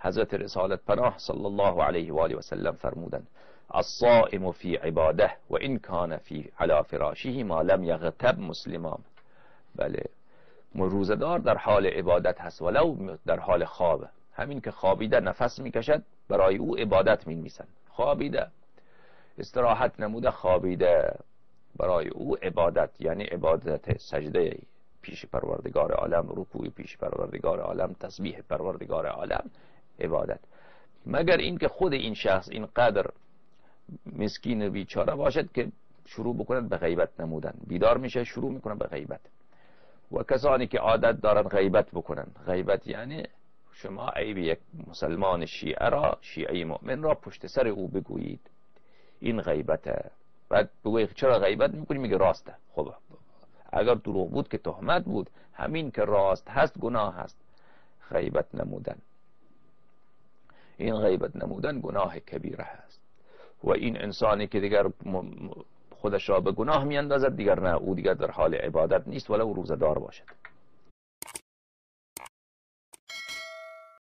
حضرت رسالت پناه صلی الله علیه و آله و سلم فرمودند الصائم فی عباده و این کان فی علی فراشه ما لم یغتب مسلما. بله، روزدار در حال عبادت هست ولو در حال خواب. همین که خوابیده نفس میکشد برای او عبادت مینویسند. خوابیده، استراحت نموده، خوابیده، برای او عبادت، یعنی عبادت سجده پیش پروردگار عالم، رکوع پیش پروردگار عالم، تسبیح پروردگار عالم، عبادت. مگر این که خود این شخص اینقدر مسکین و بیچاره باشد که شروع بکنند به غیبت نمودن. بیدار میشه شروع میکنن به غیبت. و کسانی که عادت دارن غیبت بکنن، غیبت یعنی شما عیب یک مسلمان شیعه را، شیعه مؤمن را پشت سر او بگویید، این غیبته. بعد بگویید چرا غیبت میکنی؟ میگه راسته. خب اگر دروغ بود که تهمت بود، همین که راست هست گناه هست. غیبت نمودن، این غیبت نمودن گناه کبیره هست. و این انسانی که دیگر خودش را به گناه میاندازد، دیگر نه، او دیگر در حال عبادت نیست ولو روزدار باشد.